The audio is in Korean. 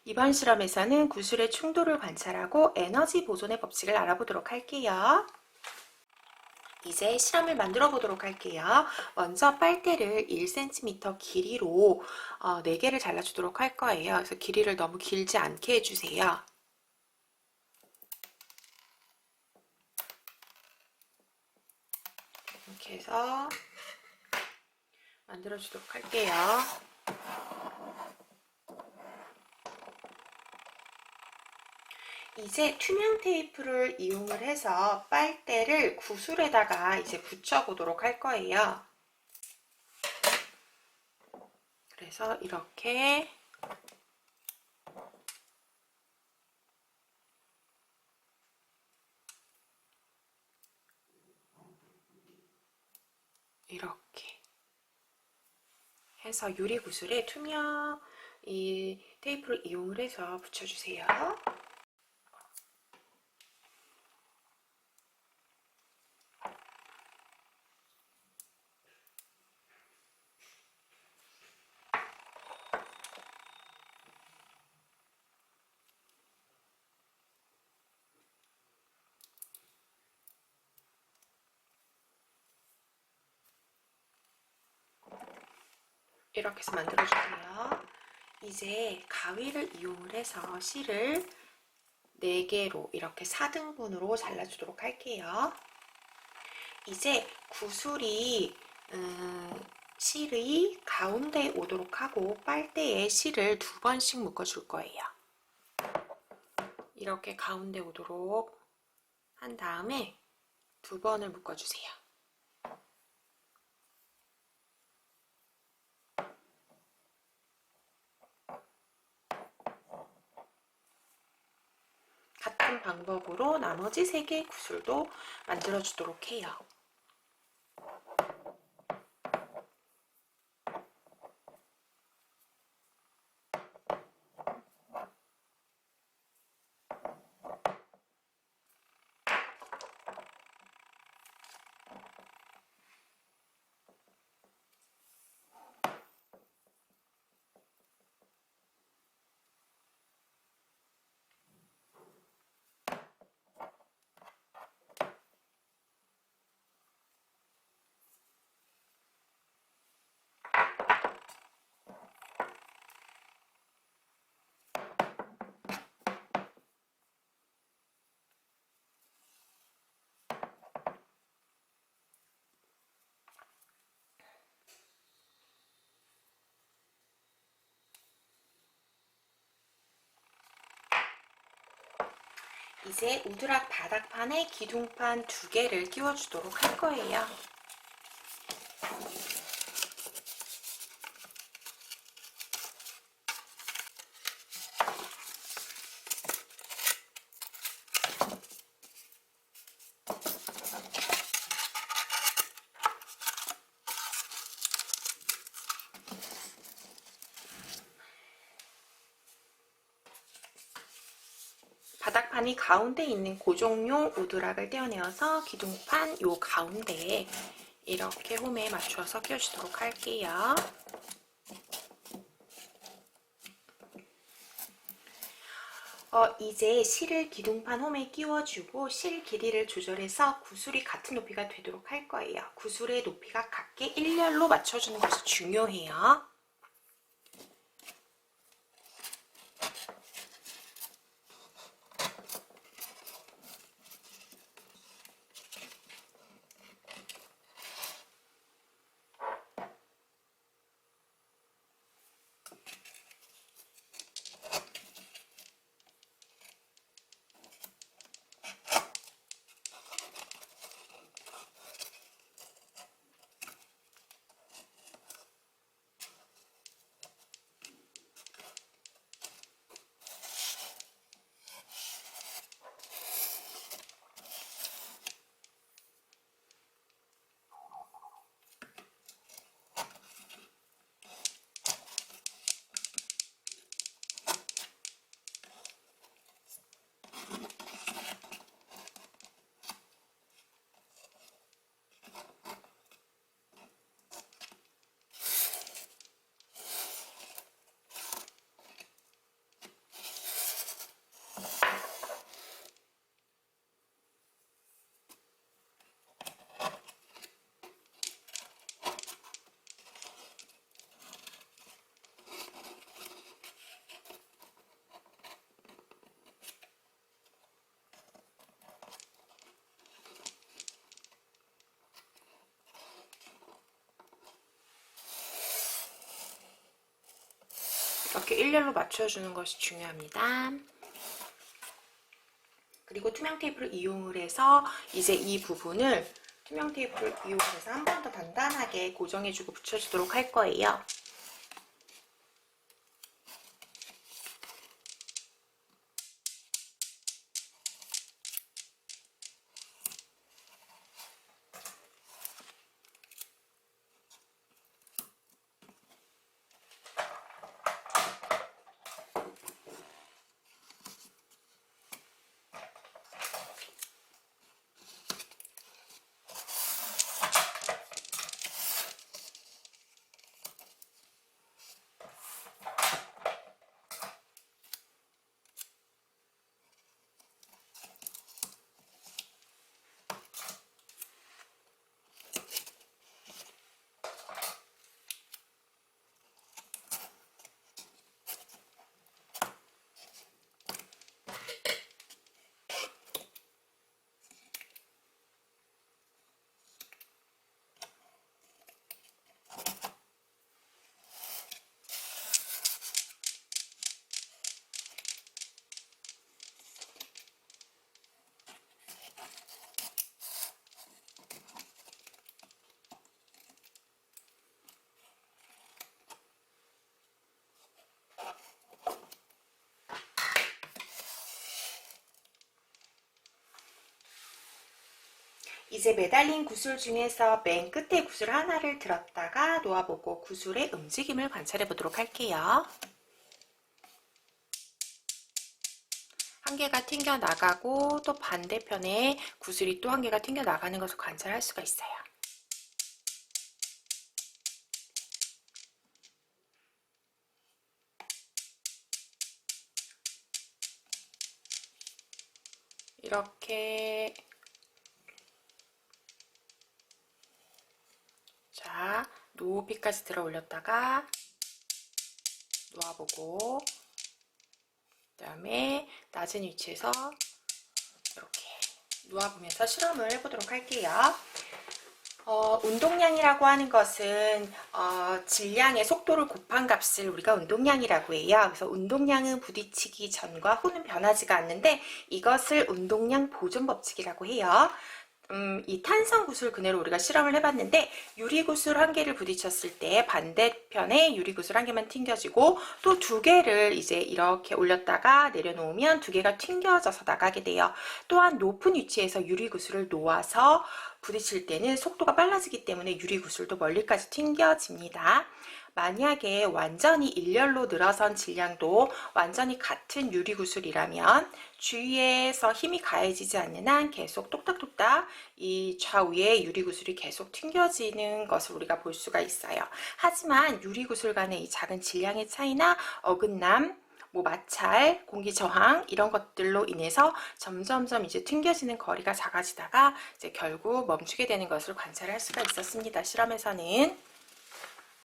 이번 실험에서는 구슬의 충돌을 관찰하고 에너지 보존의 법칙을 알아보도록 할게요. 이제 실험을 만들어 보도록 할게요. 먼저 빨대를 1cm 길이로 4개를 잘라주도록 할 거예요. 그래서 길이를 너무 길지 않게 해주세요. 이렇게 해서 만들어 주도록 할게요. 이제 투명 테이프를 이용을 해서 빨대를 구슬에다가 이제 붙여 보도록 할 거예요. 그래서 이렇게 해서 유리 구슬에 투명 이 테이프를 이용을 해서 붙여주세요. 이렇게 해서 만들어주세요. 이제 가위를 이용을 해서 실을 4개로 이렇게 4등분으로 잘라주도록 할게요. 이제 구슬이 실의 가운데에 오도록 하고 빨대에 실을 2번씩 묶어줄 거예요. 이렇게 가운데 오도록 한 다음에 2번을 묶어주세요. 같은 방법으로 나머지 3개의 구슬도 만들어 주도록 해요. 이제 우드락 바닥판에 기둥판 2개를 끼워주도록 할 거예요. 바닥판이 가운데 있는 고정용 우드락을 떼어내어서 기둥판 요 가운데에 이렇게 홈에 맞춰서 끼워주도록 할게요. 이제 실을 기둥판 홈에 끼워주고 실 길이를 조절해서 구슬이 같은 높이가 되도록 할 거예요. 구슬의 높이가 같게 일렬로 맞춰주는 것이 중요해요. 이렇게 일렬로 맞춰주는 것이 중요합니다. 그리고 투명 테이프를 이용을 해서 이제 이 부분을 투명 테이프를 이용해서 한 번 더 단단하게 고정해주고 붙여주도록 할 거예요. 이제 매달린 구슬 중에서 맨 끝에 구슬 하나를 들었다가 놓아보고 구슬의 움직임을 관찰해 보도록 할게요. 한 개가 튕겨 나가고 또 반대편에 구슬이 또 한 개가 튕겨 나가는 것을 관찰할 수가 있어요. 이렇게 자, 높이까지 들어 올렸다가 놓아보고 그 다음에 낮은 위치에서 이렇게 놓아보면서 실험을 해보도록 할게요. 운동량이라고 하는 것은 질량의 속도를 곱한 값을 우리가 운동량이라고 해요. 그래서 운동량은 부딪히기 전과 후는 변하지가 않는데 이것을 운동량 보존 법칙이라고 해요. 이 탄성 구슬 그대로 우리가 실험을 해봤는데 유리 구슬 한 개를 부딪혔을 때 반대편에 유리 구슬 한 개만 튕겨지고 또 두 개를 이제 이렇게 올렸다가 내려놓으면 두 개가 튕겨져서 나가게 돼요. 또한 높은 위치에서 유리 구슬을 놓아서 부딪힐 때는 속도가 빨라지기 때문에 유리 구슬도 멀리까지 튕겨집니다. 만약에 완전히 일렬로 늘어선 질량도 완전히 같은 유리 구슬이라면 주위에서 힘이 가해지지 않는 한 계속 똑딱똑딱 이 좌우에 유리 구슬이 계속 튕겨지는 것을 우리가 볼 수가 있어요. 하지만 유리 구슬 간의 이 작은 질량의 차이나 어긋남, 마찰, 공기 저항 이런 것들로 인해서 점점점 이제 튕겨지는 거리가 작아지다가 이제 결국 멈추게 되는 것을 관찰할 수가 있었습니다. 실험에서는.